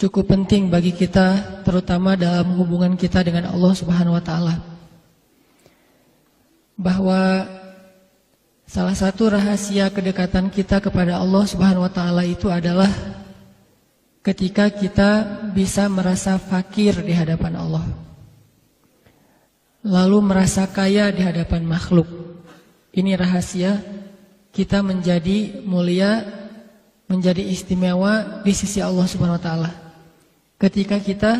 cukup penting bagi kita, terutama dalam hubungan kita dengan Allah Subhanahu wa taala. Bahwa salah satu rahasia kedekatan kita kepada Allah Subhanahu wa taala itu adalah ketika kita bisa merasa fakir di hadapan Allah, lalu merasa kaya di hadapan makhluk. Ini rahasia kita menjadi mulia, menjadi istimewa di sisi Allah Subhanahu wa taala. Ketika kita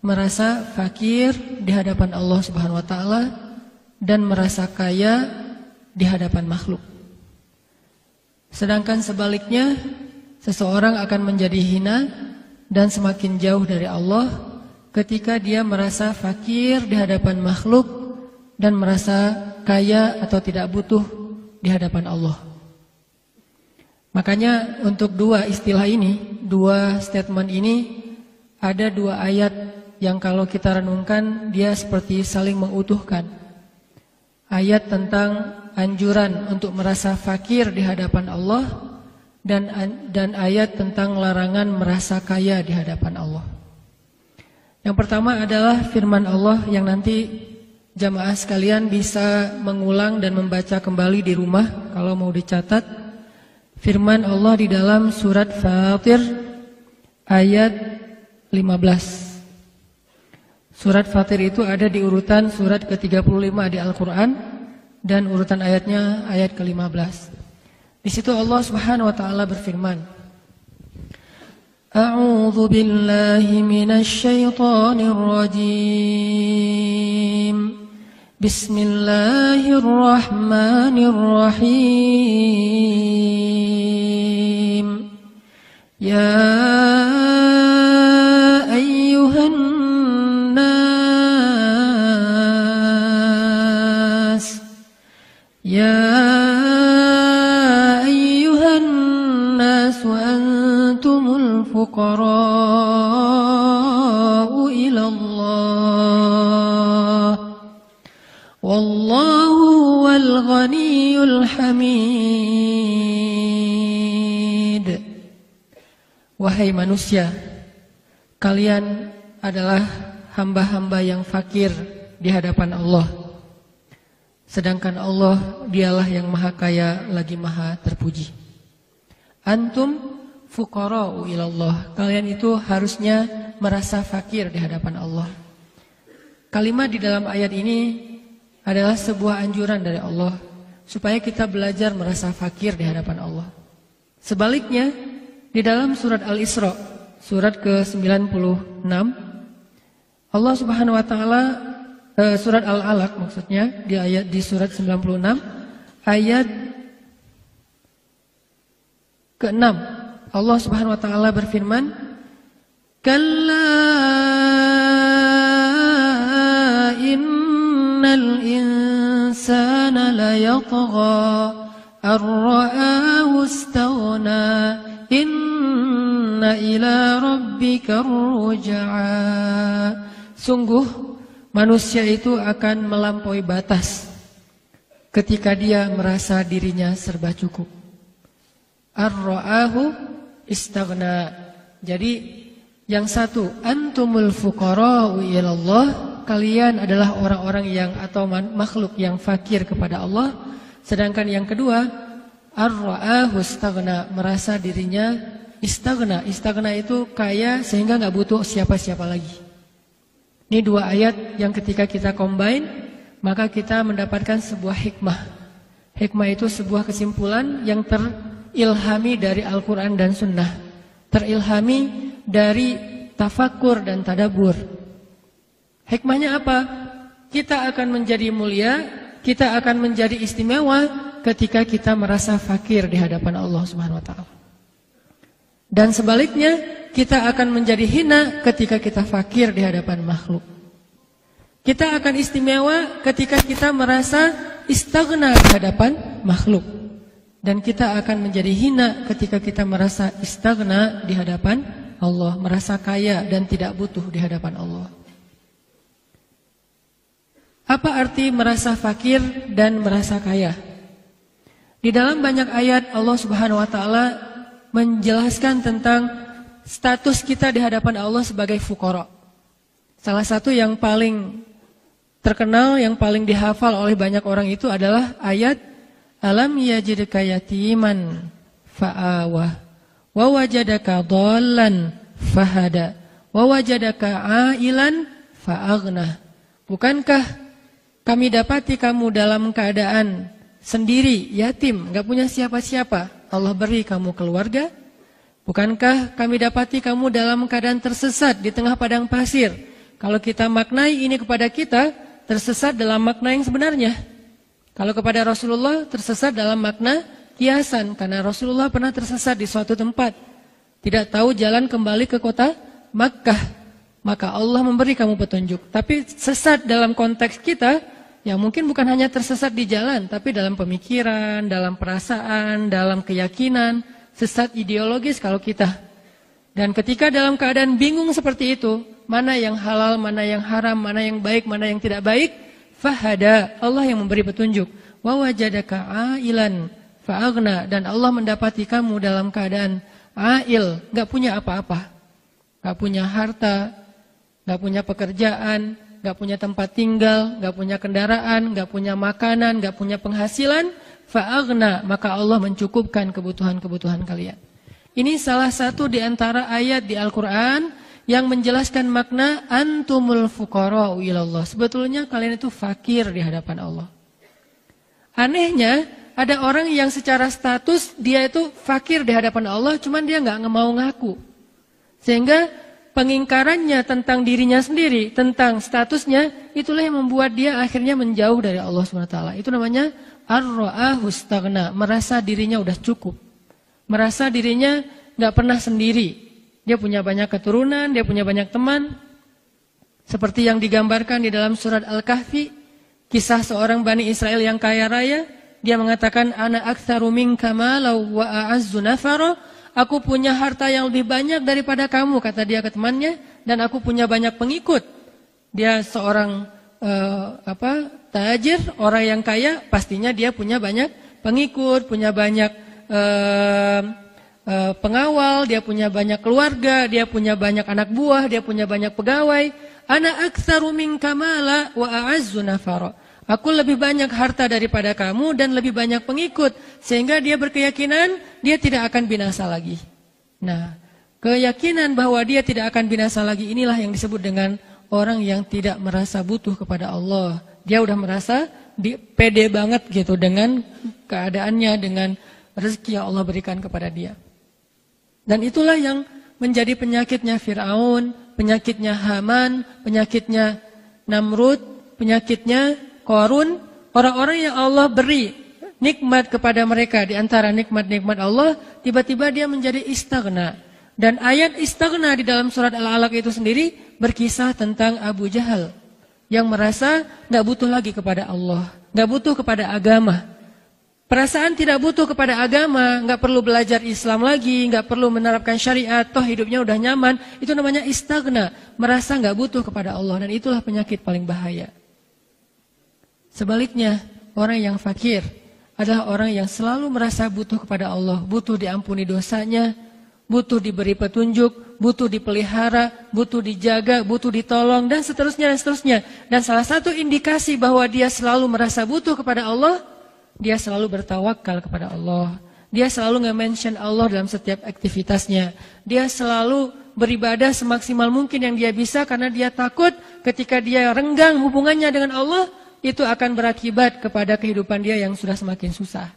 merasa fakir di hadapan Allah Subhanahu wa taala dan merasa kaya di hadapan makhluk. Sedangkan sebaliknya, seseorang akan menjadi hina dan semakin jauh dari Allah ketika dia merasa fakir di hadapan makhluk dan merasa kaya atau tidak butuh di hadapan Allah. Makanya untuk dua istilah ini, dua statement ini, ada dua ayat yang kalau kita renungkan dia seperti saling mengutuhkan. Ayat tentang anjuran untuk merasa fakir di hadapan Allah dan ayat tentang larangan merasa kaya di hadapan Allah. Yang pertama adalah firman Allah yang nanti jamaah sekalian bisa mengulang dan membaca kembali di rumah kalau mau dicatat. Firman Allah di dalam surat Fatir ayat 15. Surat Fatir itu ada di urutan surat ke-35 di Al-Quran dan urutan ayatnya ayat ke-15. Di situ Allah Subhanahu wa taala berfirman, A'udzu billahi minasy syaithanir rajim. Bismillahirrahmanirrahim. Ya ayyuhan nas, ya ayyuhan nas antumul fuqara'u ila Allah, wallahu huwal ghaniyyul hamid. Wahai manusia, kalian adalah hamba-hamba yang fakir di hadapan Allah. Sedangkan Allah dialah yang maha kaya lagi maha terpuji. Antum fuqara'u ilallah. Kalian itu harusnya merasa fakir di hadapan Allah. Kalimat di dalam ayat ini adalah sebuah anjuran dari Allah supaya kita belajar merasa fakir di hadapan Allah. Sebaliknya, di dalam surat Al-Isra, surat ke-96, Allah Subhanahu wa taala surat Al-Alaq maksudnya di surat 96 ayat ke-6, Allah Subhanahu wa taala berfirman, Kalla innal insana layatgha ar-ra'ahu istaghna inna ila rabbika ruj'a. Sungguh manusia itu akan melampaui batas ketika dia merasa dirinya serba cukup. Ar-ra'ahu istaghna. Jadi yang satu, antumul fuqara'u ilallah, kalian adalah orang-orang yang atau makhluk yang fakir kepada Allah. Sedangkan yang kedua, ar-ra'ahu istaghna, merasa dirinya istaghna. Istaghna itu kaya sehingga enggak butuh siapa-siapa lagi. Ini dua ayat yang ketika kita combine, maka kita mendapatkan sebuah hikmah. Hikmah itu sebuah kesimpulan yang terilhami dari Al-Quran dan Sunnah. Terilhami dari tafakkur dan tadabbur. Hikmahnya apa? Kita akan menjadi mulia, kita akan menjadi istimewa ketika kita merasa fakir di hadapan Allah Subhanahu wa taala. Dan sebaliknya, kita akan menjadi hina ketika kita fakir di hadapan makhluk. Kita akan istimewa ketika kita merasa istaghna di hadapan makhluk. Dan kita akan menjadi hina ketika kita merasa istaghna di hadapan Allah, merasa kaya dan tidak butuh di hadapan Allah. Apa arti merasa fakir dan merasa kaya? Di dalam banyak ayat Allah Subhanahu wa taala menjelaskan tentang status kita di hadapan Allah sebagai fuqara. Salah satu yang paling terkenal, yang paling dihafal oleh banyak orang itu adalah ayat Alam yajidka yatiman fa'awah wa wajadaka dhallan fahada wa wajadaka ailan fa'aghnah. Bukankah kami dapati kamu dalam keadaan sendiri, yatim, gak punya siapa-siapa, Allah beri kamu keluarga? Bukankah kami dapati kamu dalam keadaan tersesat di tengah padang pasir? Kalau kita maknai ini kepada kita, tersesat dalam makna yang sebenarnya. Kalau kepada Rasulullah, tersesat dalam makna kiasan, karena Rasulullah pernah tersesat di suatu tempat, tidak tahu jalan kembali ke kota Makkah, maka Allah memberi kamu petunjuk. Tapi sesat dalam konteks kita, ya mungkin bukan hanya tersesat di jalan, tapi dalam pemikiran, dalam perasaan, dalam keyakinan, sesat ideologis kalau kita. Dan ketika dalam keadaan bingung seperti itu, mana yang halal, mana yang haram, mana yang baik, mana yang tidak baik, fahada, Allah yang memberi petunjuk. Wa wajadaka ailan fa'aghna, dan Allah mendapati kamu dalam keadaan ail, gak punya apa-apa, gak punya harta, gak punya pekerjaan, gak punya tempat tinggal, gak punya kendaraan, gak punya makanan, gak punya penghasilan, fa'aghna, maka Allah mencukupkan kebutuhan-kebutuhan kalian. Ini salah satu di antara ayat di Al-Quran yang menjelaskan makna antumul fuqara'u ilallah. Sebetulnya kalian itu fakir di hadapan Allah. Anehnya, ada orang yang secara status dia itu fakir di hadapan Allah, cuman dia nggak mau ngaku. Sehingga pengingkarannya tentang dirinya sendiri, tentang statusnya, itulah yang membuat dia akhirnya menjauh dari Allah SWT. Itu namanya ar-ra'ahu istaghna, merasa dirinya udah cukup. Merasa dirinya gak pernah sendiri. Dia punya banyak keturunan, dia punya banyak teman. Seperti yang digambarkan di dalam surat Al-Kahfi, kisah seorang Bani Israel yang kaya raya. Dia mengatakan, ana aktsaru minka malan wa a'azzu nafara. Aku punya harta yang lebih banyak daripada kamu, kata dia ke temannya, dan aku punya banyak pengikut. Dia seorang tajir, orang yang kaya, pastinya dia punya banyak pengikut, punya banyak pengawal, dia punya banyak keluarga, dia punya banyak anak buah, dia punya banyak pegawai. Ana aktsaru minka malan wa a'azzu nafara. Aku lebih banyak harta daripada kamu dan lebih banyak pengikut. Sehingga dia berkeyakinan dia tidak akan binasa lagi. Nah, keyakinan bahwa dia tidak akan binasa lagi inilah yang disebut dengan orang yang tidak merasa butuh kepada Allah. Dia udah merasa pede banget gitu dengan keadaannya, dengan rezeki yang Allah berikan kepada dia. Dan itulah yang menjadi penyakitnya Fir'aun, penyakitnya Haman, penyakitnya Namrud, penyakitnya Qarun, orang-orang yang Allah beri nikmat kepada mereka. Di antara nikmat-nikmat Allah, tiba-tiba dia menjadi istaghna. Dan ayat istaghna di dalam surat Al-Alaq itu sendiri berkisah tentang Abu Jahal yang merasa gak butuh lagi kepada Allah, gak butuh kepada agama. Perasaan tidak butuh kepada agama, gak perlu belajar Islam lagi, gak perlu menerapkan syariat, toh hidupnya udah nyaman, itu namanya istaghna, merasa gak butuh kepada Allah. Dan itulah penyakit paling bahaya. Sebaliknya, orang yang fakir adalah orang yang selalu merasa butuh kepada Allah, butuh diampuni dosanya, butuh diberi petunjuk, butuh dipelihara, butuh dijaga, butuh ditolong, dan seterusnya dan seterusnya. Dan salah satu indikasi bahwa dia selalu merasa butuh kepada Allah, dia selalu bertawakal kepada Allah. Dia selalu nge-mention Allah dalam setiap aktivitasnya. Dia selalu beribadah semaksimal mungkin yang dia bisa karena dia takut ketika dia renggang hubungannya dengan Allah, itu akan berakibat kepada kehidupan dia yang sudah semakin susah.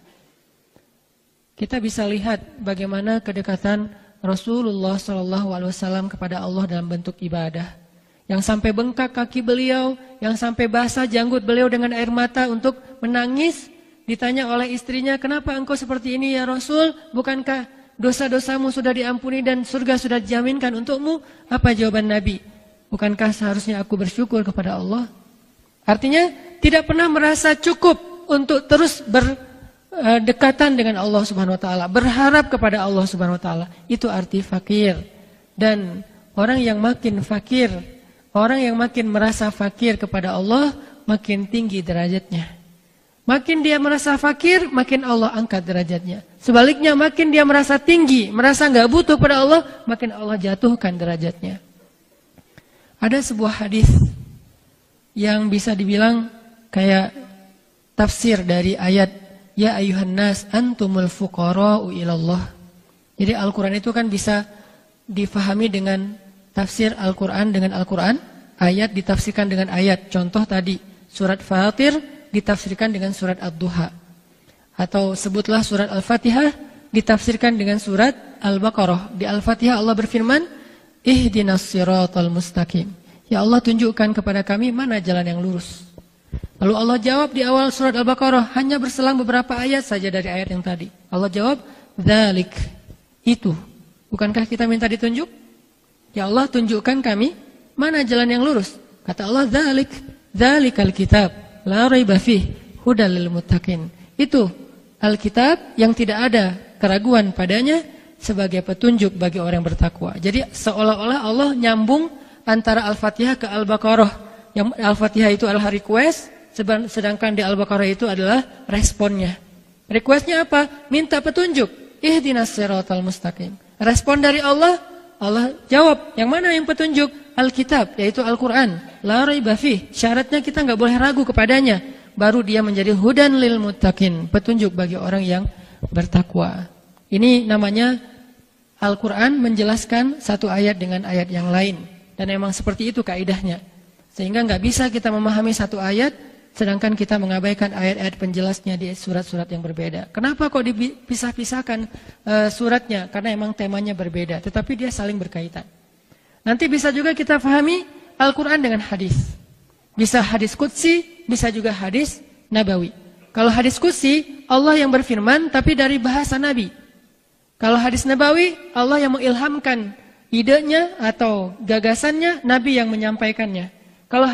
Kita bisa lihat bagaimana kedekatan Rasulullah SAW kepada Allah dalam bentuk ibadah. Yang sampai bengkak kaki beliau, yang sampai basah janggut beliau dengan air mata untuk menangis. Ditanya oleh istrinya, kenapa engkau seperti ini ya Rasul? Bukankah dosa-dosamu sudah diampuni dan surga sudah dijaminkan untukmu? Apa jawaban Nabi? Bukankah seharusnya aku bersyukur kepada Allah? Artinya tidak pernah merasa cukup untuk terus berdekatan dengan Allah Subhanahu wa taala, berharap kepada Allah Subhanahu wa taala. Itu arti fakir. Dan orang yang makin fakir, orang yang makin merasa fakir kepada Allah, makin tinggi derajatnya. Makin dia merasa fakir, makin Allah angkat derajatnya. Sebaliknya, makin dia merasa tinggi, merasa nggak butuh pada Allah, makin Allah jatuhkan derajatnya. Ada sebuah hadis yang bisa dibilang kayak tafsir dari ayat Ya ayuhan nas antumul fuqara'u ilallah. Jadi Al-Quran itu kan bisa difahami dengan tafsir Al-Quran dengan Al-Quran, ayat ditafsirkan dengan ayat. Contoh tadi, surat Fatir ditafsirkan dengan surat Ad-Duha. Atau sebutlah surat Al-Fatihah ditafsirkan dengan surat Al-Baqarah. Di Al-Fatihah Allah berfirman, Ihdinas siratal mustaqim. Ya Allah, tunjukkan kepada kami mana jalan yang lurus. Lalu Allah jawab di awal surat Al-Baqarah, hanya berselang beberapa ayat saja dari ayat yang tadi. Allah jawab, Dzalik, itu. Bukankah kita minta ditunjuk? Ya Allah, tunjukkan kami mana jalan yang lurus. Kata Allah, Dzalik, Dzalikal kitab, la raiba fih, hudal lil muttaqin. Itu Alkitab yang tidak ada keraguan padanya sebagai petunjuk bagi orang yang bertakwa. Jadi seolah-olah Allah nyambung antara Al-Fatihah ke Al-Baqarah. Yang Al-Fatihah itu adalah request, sedangkan di Al-Baqarah itu adalah responnya. Requestnya apa? Minta petunjuk. Ihdinas siratal mustaqim. Respon dari Allah, Allah jawab. Yang mana yang petunjuk? Alkitab, yaitu Al-Quran. La raiba fih. Syaratnya kita nggak boleh ragu kepadanya. Baru dia menjadi hudan lil muttaqin. Petunjuk bagi orang yang bertakwa. Ini namanya Al-Quran menjelaskan satu ayat dengan ayat yang lain. Dan memang seperti itu kaidahnya. Sehingga nggak bisa kita memahami satu ayat, sedangkan kita mengabaikan ayat-ayat penjelasnya di surat-surat yang berbeda. Kenapa kok dipisah-pisahkan suratnya? Karena memang temanya berbeda, tetapi dia saling berkaitan. Nanti bisa juga kita fahami Al-Quran dengan hadis. Bisa hadis qudsi, bisa juga hadis nabawi. Kalau hadis qudsi, Allah yang berfirman, tapi dari bahasa Nabi. Kalau hadis nabawi, Allah yang mengilhamkan idenya atau gagasannya, Nabi yang menyampaikannya. Kalau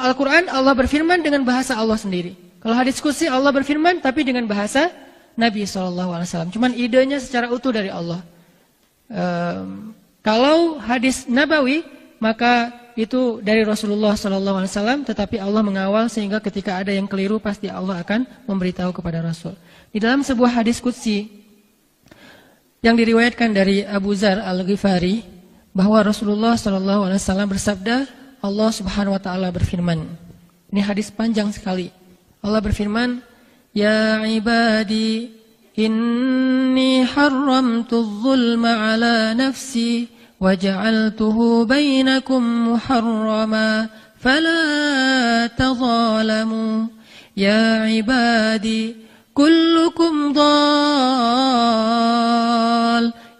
Al-Quran, Allah berfirman dengan bahasa Allah sendiri. Kalau hadis qudsi, Allah berfirman tapi dengan bahasa Nabi SAW. Cuman idenya secara utuh dari Allah. Kalau hadis nabawi, maka itu dari Rasulullah SAW, tetapi Allah mengawal sehingga ketika ada yang keliru, pasti Allah akan memberitahu kepada Rasul. Di dalam sebuah hadis qudsi yang diriwayatkan dari Abu Dzar Al-Ghifari, bahwa Rasulullah SAW bersabda, Allah Subhanahu wa Ta'ala berfirman. Ini hadis panjang sekali. Allah berfirman, Ya ibadi, inni haramtu zulma ala nafsi, wa ja'altuhu bainakum muharrama, fala tazalamu. Ya ibadi, kullukum dhal,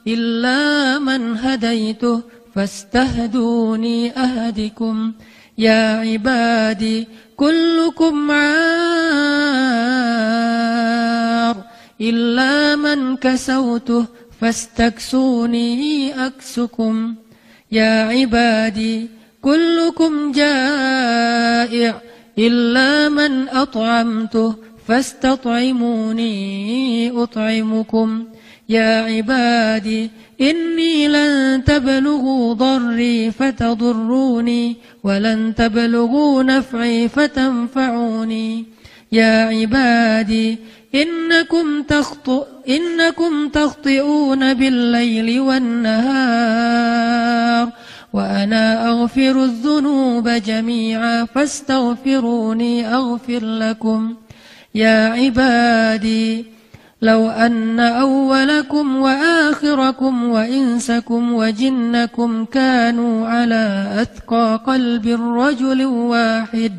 illa man hadaituh, fastahduni ahdikum. Ya ibadi, kullukum aar, illa man kasautuh, fastaksuni aksukum. Ya ibadi, kullukum ja'i', illa man at'amtuh, fastat'imuni ut'imukum. Ya ibadi, inni lan tablughu dharri fatadurruni, wa lan tablughu naf'i fatanfa'uni. Ya ibadi, innakum takhti'una bil-layli wan-nahar, wa ana aghfiru adh-dhunuba jami'a, fastaghfiruni aghfir lakum. Ya ibadi, لو أن أولكم وآخركم وإنسكم وجنكم كانوا على أتقى قلب رجل واحد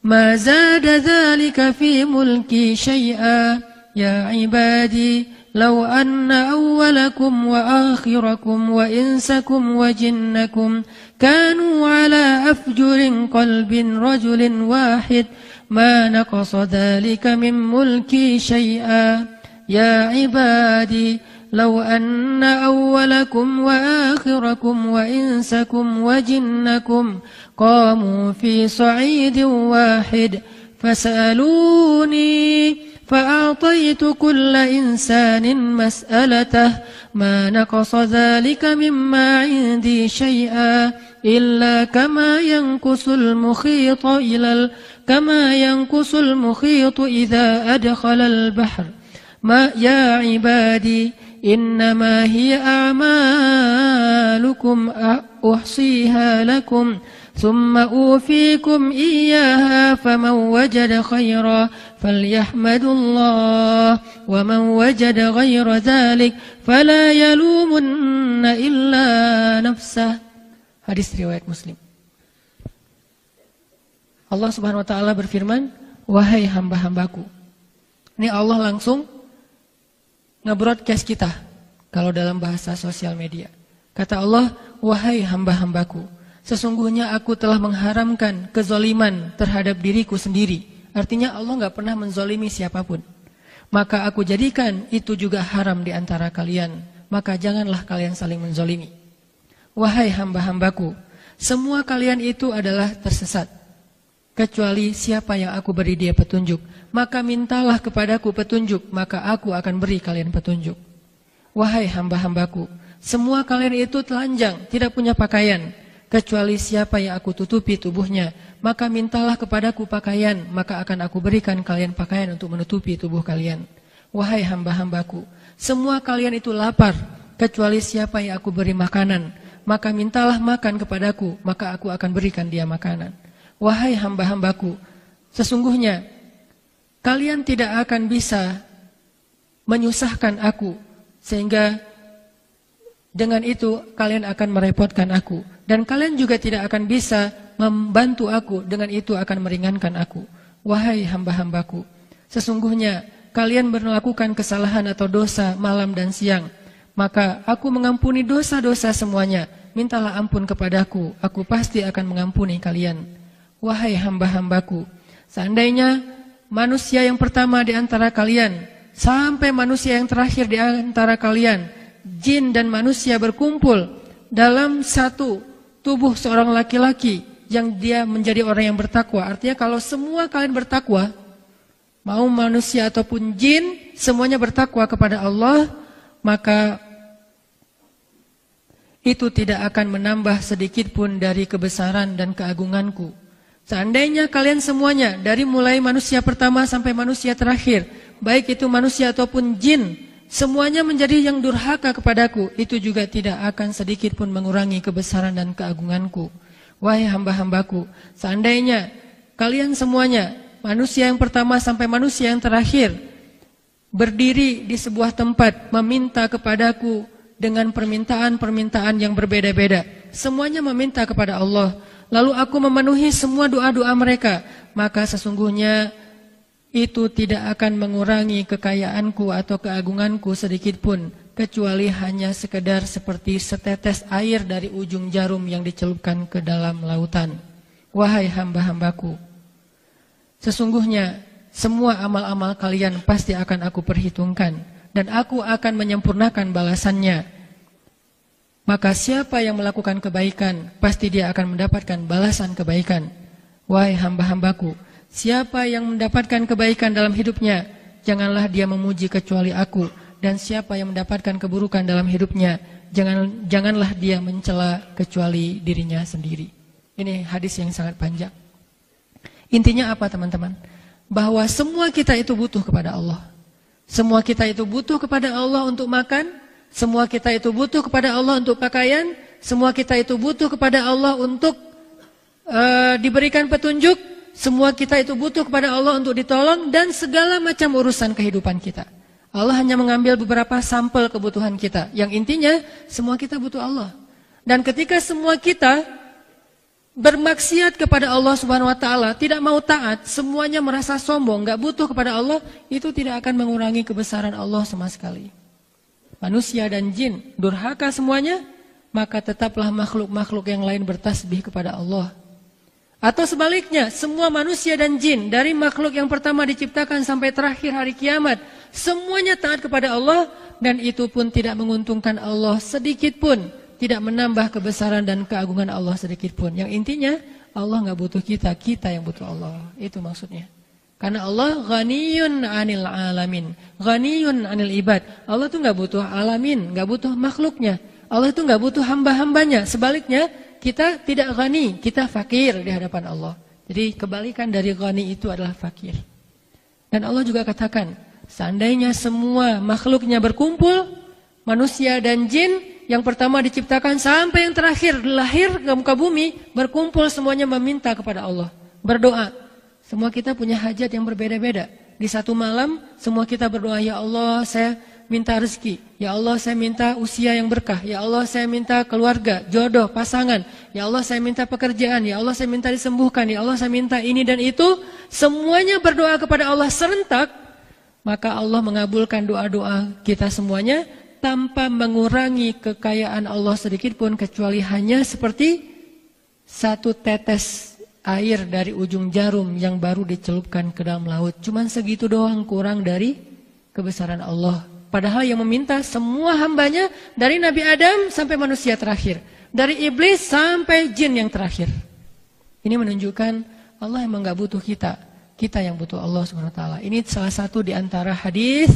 ما زاد ذلك في ملكي شيئا. يا عبادي، لو أن أولكم وآخركم وإنسكم وجنكم كانوا على أفجر قلب رجل واحد ما نقص ذلك من ملكي شيئا. يا عبادي، لو أن أولكم وآخركم وإنسكم وجنكم قاموا في صعيد واحد فسألوني فأعطيت كل إنسان مسألته ما نقص ذلك مما عندي شيئا. إلا كما ينقص المخيط إذا أدخل البحر يا عبادي إنما هي أعمالكم أحصيها لكم ثم أوفيكم إياها فمن وجد خيرا فليحمد الله ومن وجد غير ذلك فلا يلومن إلا نفسه. Hadis riwayat Muslim. Allah Subhanahu wa taala berfirman, wahai hamba-hambaku. Ini Allah langsung nge-broadcast kita kalau dalam bahasa sosial media. Kata Allah, wahai hamba-hambaku, sesungguhnya aku telah mengharamkan kezaliman terhadap diriku sendiri. Artinya Allah gak pernah menzalimi siapapun. Maka aku jadikan itu juga haram di antara kalian. Maka janganlah kalian saling menzalimi. Wahai hamba-hambaku, semua kalian itu adalah tersesat. Kecuali siapa yang aku beri dia petunjuk. Maka mintalah kepadaku petunjuk, maka aku akan beri kalian petunjuk. Wahai hamba-hambaku, semua kalian itu telanjang, tidak punya pakaian. Kecuali siapa yang aku tutupi tubuhnya, maka mintalah kepadaku pakaian, maka akan aku berikan kalian pakaian untuk menutupi tubuh kalian. Wahai hamba-hambaku, semua kalian itu lapar, kecuali siapa yang aku beri makanan, maka mintalah makan kepadaku, maka aku akan berikan dia makanan. Wahai hamba-hambaku, sesungguhnya kalian tidak akan bisa menyusahkan aku, sehingga dengan itu kalian akan merepotkan aku. Dan kalian juga tidak akan bisa membantu aku, dengan itu akan meringankan aku. Wahai hamba-hambaku, sesungguhnya kalian melakukan kesalahan atau dosa malam dan siang. Maka aku mengampuni dosa-dosa semuanya. Mintalah ampun kepadaku, aku pasti akan mengampuni kalian. Wahai hamba-hambaku, seandainya manusia yang pertama di antara kalian sampai manusia yang terakhir di antara kalian, jin dan manusia berkumpul dalam satu tubuh seorang laki-laki yang dia menjadi orang yang bertakwa. Artinya kalau semua kalian bertakwa, mau manusia ataupun jin, semuanya bertakwa kepada Allah, maka itu tidak akan menambah sedikit pun dari kebesaran dan keagunganku. Seandainya kalian semuanya, dari mulai manusia pertama sampai manusia terakhir, baik itu manusia ataupun jin, semuanya menjadi yang durhaka kepadaku, itu juga tidak akan sedikit pun mengurangi kebesaran dan keagunganku. Wahai hamba-hambaku, seandainya kalian semuanya, manusia yang pertama sampai manusia yang terakhir, berdiri di sebuah tempat meminta kepadaku dengan permintaan-permintaan yang berbeda-beda, semuanya meminta kepada Allah, lalu aku memenuhi semua doa-doa mereka, maka sesungguhnya itu tidak akan mengurangi kekayaanku atau keagunganku sedikit pun, kecuali hanya sekedar seperti setetes air dari ujung jarum yang dicelupkan ke dalam lautan. Wahai hamba-hambaku, sesungguhnya semua amal-amal kalian pasti akan aku perhitungkan, dan aku akan menyempurnakan balasannya. Maka siapa yang melakukan kebaikan, pasti dia akan mendapatkan balasan kebaikan. Wahai hamba-hambaku, siapa yang mendapatkan kebaikan dalam hidupnya, janganlah dia memuji kecuali aku. Dan siapa yang mendapatkan keburukan dalam hidupnya, janganlah dia mencela kecuali dirinya sendiri. Ini hadis yang sangat panjang. Intinya apa teman-teman? Bahwa semua kita itu butuh kepada Allah. Semua kita itu butuh kepada Allah untuk makan. Semua kita itu butuh kepada Allah untuk pakaian. Semua kita itu butuh kepada Allah untuk diberikan petunjuk. Semua kita itu butuh kepada Allah untuk ditolong. Dan segala macam urusan kehidupan kita. Allah hanya mengambil beberapa sampel kebutuhan kita. Yang intinya semua kita butuh Allah. Dan ketika semua kita bermaksiat kepada Allah Subhanahu wa taala, tidak mau taat, semuanya merasa sombong, enggak butuh kepada Allah, itu tidak akan mengurangi kebesaran Allah sama sekali. Manusia dan jin durhaka semuanya, maka tetaplah makhluk-makhluk yang lain bertasbih kepada Allah. Atau sebaliknya, semua manusia dan jin dari makhluk yang pertama diciptakan sampai terakhir hari kiamat, semuanya taat kepada Allah, dan itu pun tidak menguntungkan Allah sedikit pun, tidak menambah kebesaran dan keagungan Allah sedikit pun. Yang intinya Allah nggak butuh kita, kita yang butuh Allah. Itu maksudnya. Karena Allah ghaniyun 'anil alamin, ghaniyun 'anil ibad. Allah tuh nggak butuh alamin, nggak butuh makhluknya. Allah itu nggak butuh hamba-hambanya. Sebaliknya, kita tidak ghani, kita fakir di hadapan Allah. Jadi kebalikan dari ghani itu adalah fakir. Dan Allah juga katakan, seandainya semua makhluknya berkumpul, manusia dan jin, yang pertama diciptakan sampai yang terakhir lahir ke muka bumi, berkumpul semuanya meminta kepada Allah, berdoa. Semua kita punya hajat yang berbeda-beda. Di satu malam semua kita berdoa, ya Allah saya minta rezeki, ya Allah saya minta usia yang berkah, ya Allah saya minta keluarga, jodoh, pasangan, ya Allah saya minta pekerjaan, ya Allah saya minta disembuhkan, ya Allah saya minta ini dan itu. Semuanya berdoa kepada Allah serentak, maka Allah mengabulkan doa-doa kita semuanya tanpa mengurangi kekayaan Allah sedikit pun, kecuali hanya seperti satu tetes air dari ujung jarum yang baru dicelupkan ke dalam laut. Cuman segitu doang, kurang dari kebesaran Allah. Padahal yang meminta semua hambanya, dari Nabi Adam sampai manusia terakhir, dari iblis sampai jin yang terakhir. Ini menunjukkan Allah emang gak butuh kita, kita yang butuh Allah SWT. Ini salah satu di antara hadis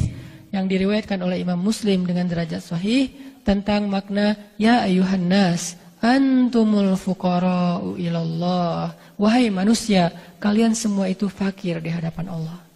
yang diriwayatkan oleh Imam Muslim dengan derajat sahih tentang makna ya ayuhan nas antumul fuqara'u ilallah. Wahai manusia, kalian semua itu fakir di hadapan Allah.